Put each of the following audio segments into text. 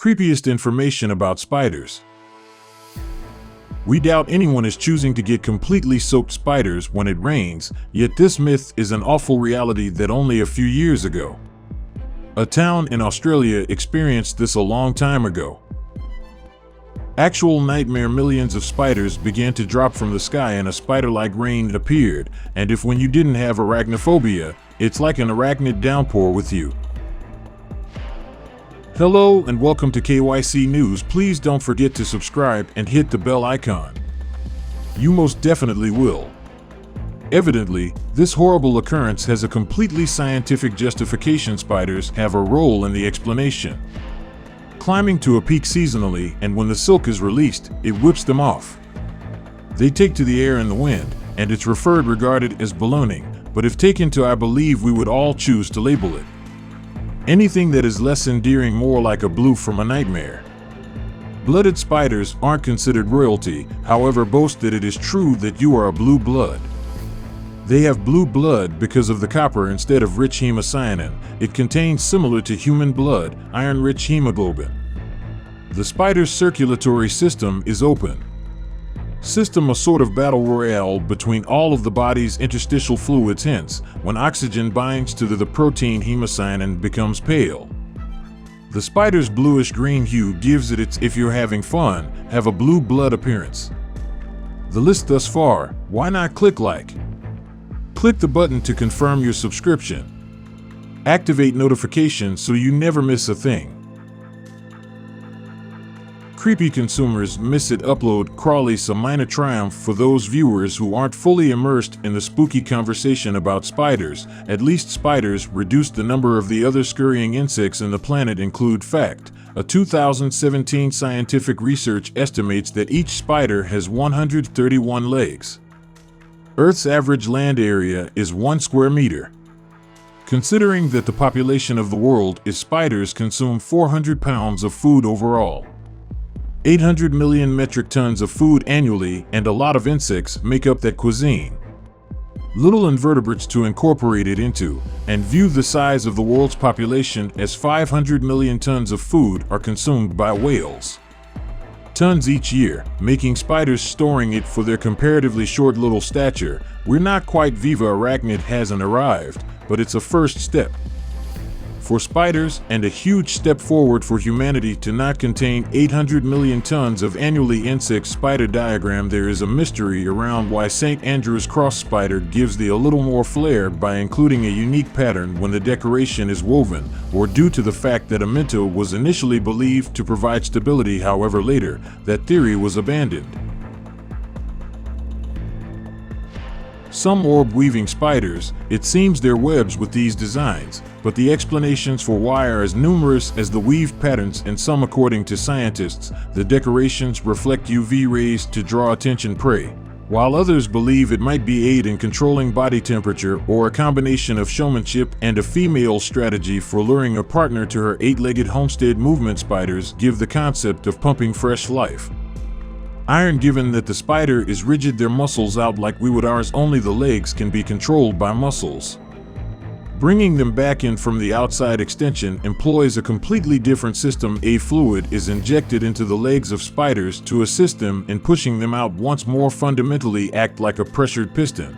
Creepiest information about spiders. We doubt anyone is choosing to get completely soaked spiders when it rains, yet this myth is an awful reality that only a few years ago. A town in Australia experienced this a long time ago. Actual nightmare millions of spiders began to drop from the sky and a spider-like rain appeared, and if when you didn't have arachnophobia, it's like an arachnid downpour with you. Hello and welcome to KYC News. Please don't forget to subscribe and hit the bell icon. You most definitely will. Evidently, this horrible occurrence has a completely scientific justification. Spiders have a role in the explanation. Climbing to a peak seasonally, and when the silk is released, it whips them off. They take to the air and the wind, and it's regarded as ballooning, but if taken to, I believe we would all choose to label it anything that is less endearing, more like a blue from a nightmare. Blooded spiders aren't considered royalty, however, boast that it is true that you are a blue blood. They have blue blood because of the copper instead of rich hemocyanin. It contains, similar to human blood, iron-rich hemoglobin. The spider's circulatory system is open. A sort of battle royale between all of the body's interstitial fluids, hence, when oxygen binds to the protein, hemocyanin becomes pale. The spider's bluish-green hue gives it its "if you're having fun, have a blue blood" appearance. The list thus far, why not click like? Click the button to confirm your subscription. Activate notifications so you never miss a thing. Creepy consumers miss it. Upload Crawley's a minor triumph for those viewers who aren't fully immersed in the spooky conversation about spiders. At least spiders reduced the number of the other scurrying insects in the planet. Include fact: a 2017 scientific research estimates that each spider has 131 legs. Earth's average land area is 1 square meter. Considering that the population of the world is, spiders consume 400 pounds of food overall. 800 million metric tons of food annually, and a lot of insects make up that cuisine. Little invertebrates to incorporate it into, and view the size of the world's population as 500 million tons of food are consumed by whales. Tons each year, making spiders storing it for their comparatively short little stature. We're not quite Viva Arachnid hasn't arrived, but it's a first step for spiders and a huge step forward for humanity to not contain 800 million tons of annually insects. Spider diagram. There is a mystery around why St. Andrew's cross spider gives the a little more flair by including a unique pattern when the decoration is woven, or due to the fact that a minto was initially believed to provide stability. However, later, that theory was abandoned. Some orb-weaving spiders, it seems they're webs with these designs, but the explanations for why are as numerous as the weaved patterns. In some, according to scientists, the decorations reflect UV rays to draw attention prey, while others believe it might be aid in controlling body temperature, or a combination of showmanship and a female strategy for luring a partner to her 8-legged homestead. Movement spiders give the concept of pumping fresh life. Iron. Given that the spider is rigid, their muscles out like we would ours, only the legs can be controlled by muscles. Bringing them back in from the outside extension employs a completely different system. A fluid is injected into the legs of spiders to assist them in pushing them out once more, fundamentally act like a pressured piston.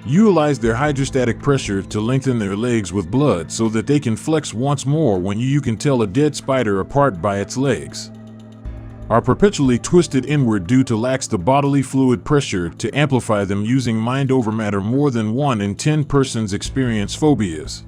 Utilize their hydrostatic pressure to lengthen their legs with blood so that they can flex once more. When you can tell a dead spider apart by its legs are perpetually twisted inward due to lacks the bodily fluid pressure to amplify them. Using mind over matter. More than 1 in 10 persons experience phobias.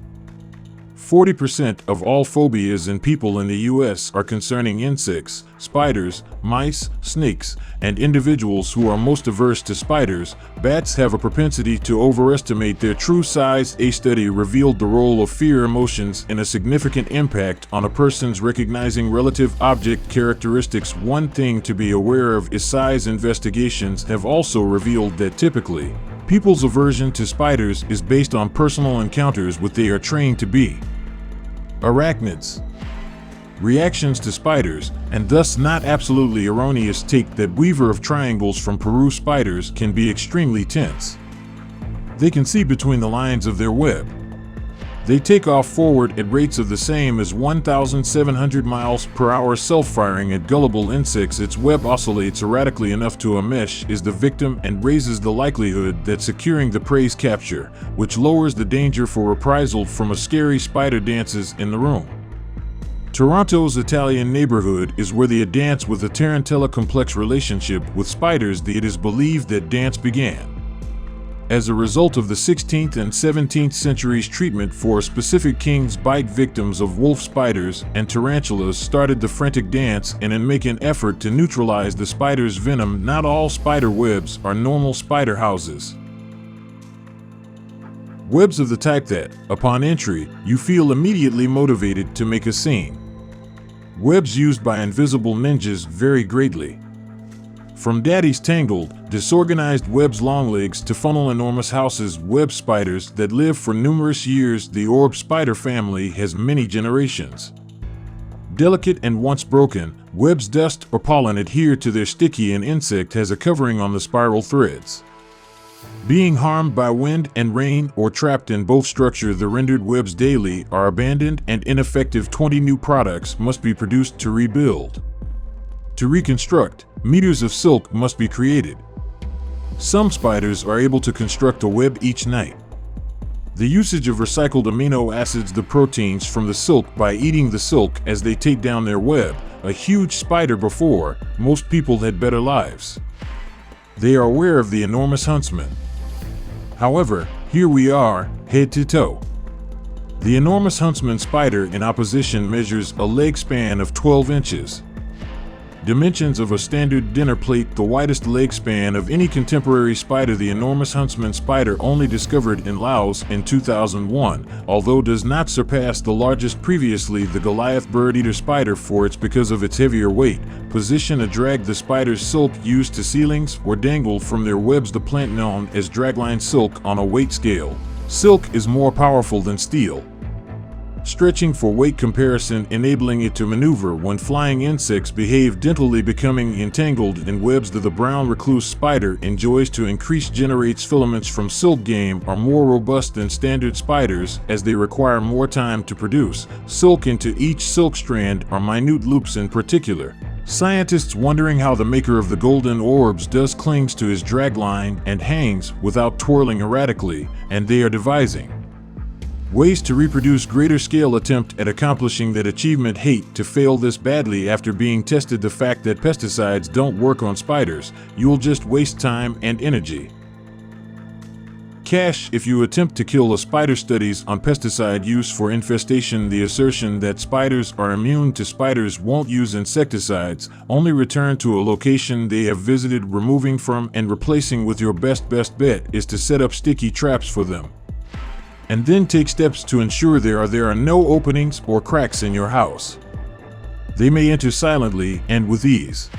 40% of all phobias in people in the US are concerning insects, spiders, mice, snakes, and individuals who are most averse to spiders. Bats have a propensity to overestimate their true size. A study revealed the role of fear emotions in a significant impact on a person's recognizing relative object characteristics. One thing to be aware of is size. Investigations have also revealed that typically, people's aversion to spiders is based on personal encounters with they are trained to be arachnids. Reactions to spiders, and thus not absolutely erroneous take that weaver of triangles from Peru. Spiders can be extremely tense. They can see between the lines of their web. They take off forward at rates of the same as 1,700 miles per hour, self-firing at gullible insects. Its web oscillates erratically enough to enmesh is the victim and raises the likelihood that securing the prey's capture, which lowers the danger for reprisal from a scary spider dances in the room. Toronto's Italian neighborhood is where the dance with a tarantella complex relationship with spiders. It is believed that dance began as a result of the 16th and 17th centuries treatment for specific king's bite. Victims of wolf spiders and tarantulas started the frantic dance and in make an effort to neutralize the spider's venom. Not all spider webs are normal spider houses. Webs of the type that, upon entry, you feel immediately motivated to make a scene. Webs used by invisible ninjas vary greatly. From daddy's tangled, disorganized webs long legs to funnel enormous houses, web spiders that live for numerous years. The orb spider family has many generations. Delicate and once broken, webs, dust or pollen adhere to their sticky, and insect has a covering on the spiral threads. Being harmed by wind and rain or trapped in both structure, the rendered webs daily are abandoned and ineffective. 20 new products must be produced to rebuild. To reconstruct, meters of silk must be created. Some spiders are able to construct a web each night. The usage of recycled amino acids, the proteins from the silk, by eating the silk as they take down their web. A huge spider before, most people had better lives. They are aware of the enormous huntsman. However, here we are, head to toe. The enormous huntsman spider in opposition measures a leg span of 12 inches. Dimensions of a standard dinner plate, the widest leg span of any contemporary spider. The enormous huntsman spider, only discovered in Laos in 2001, although does not surpass the largest previously, the Goliath bird-eater spider, for it's because of its heavier weight. Position: a drag. The spider's silk used to ceilings or dangled from their webs, the plant known as dragline silk. On a weight scale, silk is more powerful than steel. Stretching for weight comparison, enabling it to maneuver when flying. Insects behave dentally, becoming entangled in webs. The brown recluse spider enjoys to increase, generates filaments from silk. Game are more robust than standard spiders as they require more time to produce silk. Into each silk strand are minute loops. In particular, scientists wondering how the maker of the golden orbs does clings to his dragline and hangs without twirling erratically, and they are devising ways to reproduce greater scale. Attempt at accomplishing that achievement. Hate to fail this badly after being tested. The fact that pesticides don't work on spiders, you'll just waste time and energy. Cash if you attempt to kill a spider. Studies on pesticide use for infestation. The assertion that spiders are immune to spiders won't use insecticides, only return to a location they have visited. Removing from and replacing with your best bet is to set up sticky traps for them, and then take steps to ensure there are no openings or cracks in your house. They may enter silently and with ease.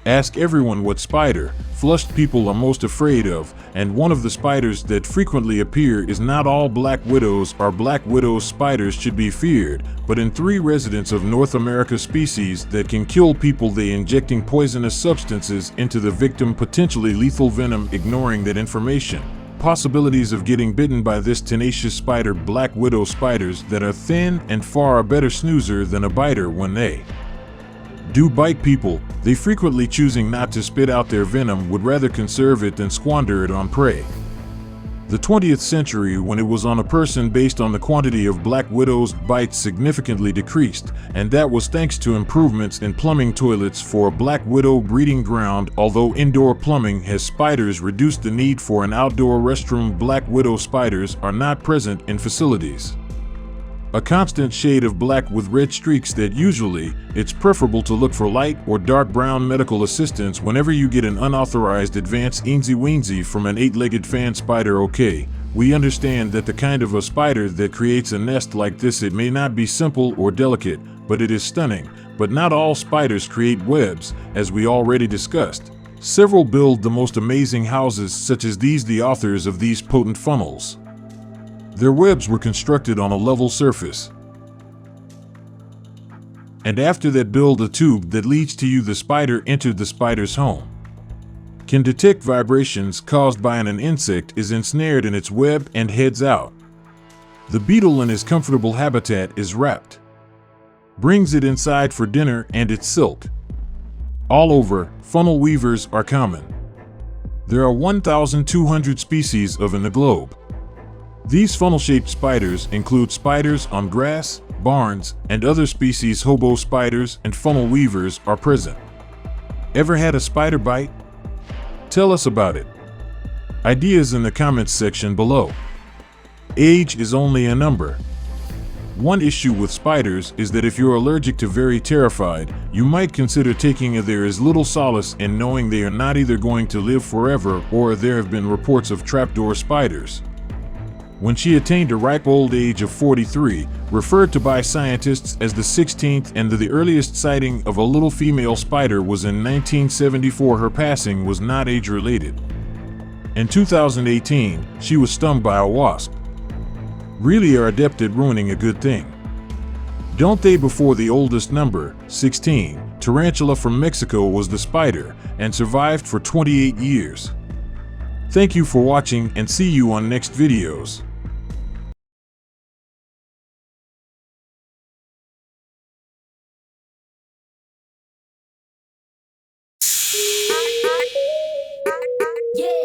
Ask everyone what spider flushed people are most afraid of, and one of the spiders that frequently appear is not all black widows are black widows. Spiders should be feared, but in 3 residents of North America species that can kill people. They injecting poisonous substances into the victim, potentially lethal venom. Ignoring that information, possibilities of getting bitten by this tenacious spider. Black widow spiders that are thin and far a better snoozer than a biter. When they do bite people, they frequently choosing not to spit out their venom, would rather conserve it than squander it on prey. The 20th century, when it was on a person, based on the quantity of black widow's bites significantly decreased, and that was thanks to improvements in plumbing toilets for a black widow breeding ground. Although indoor plumbing has spiders reduced the need for an outdoor restroom, black widow spiders are not present in facilities. A constant shade of black with red streaks that usually, it's preferable to look for light or dark brown. Medical assistance whenever you get an unauthorized advance eensy-weensy from an 8-legged fan spider. Okay, we understand that the kind of a spider that creates a nest like this, it may not be simple or delicate, but it is stunning. But not all spiders create webs, as we already discussed. Several build the most amazing houses, such as these, the authors of these potent funnels. Their webs were constructed on a level surface, and after that build a tube that leads to you. The spider entered the spider's home, can detect vibrations caused by an insect, is ensnared in its web and heads out. The beetle in his comfortable habitat is wrapped. Brings it inside for dinner and it's silk. All over, funnel weavers are common. There are 1,200 species in the globe. These funnel-shaped spiders include spiders on grass, barns, and other species. Hobo spiders and funnel weavers are present. Ever had a spider bite? Tell us about it. Ideas in the comments section below. Age is only a number. One issue with spiders is that if you're allergic to very terrified, you might consider taking it. There is little solace in knowing they are not either going to live forever or there have been reports of trapdoor spiders. When she attained a ripe old age of 43, referred to by scientists as the 16th, and the earliest sighting of a little female spider was in 1974. Her passing was not age-related. In 2018, she was stung by a wasp. Really are adept at ruining a good thing. Don't they? Before the oldest number, 16, tarantula from Mexico was the spider and survived for 28 years. Thank you for watching and see you on next videos. Yeah.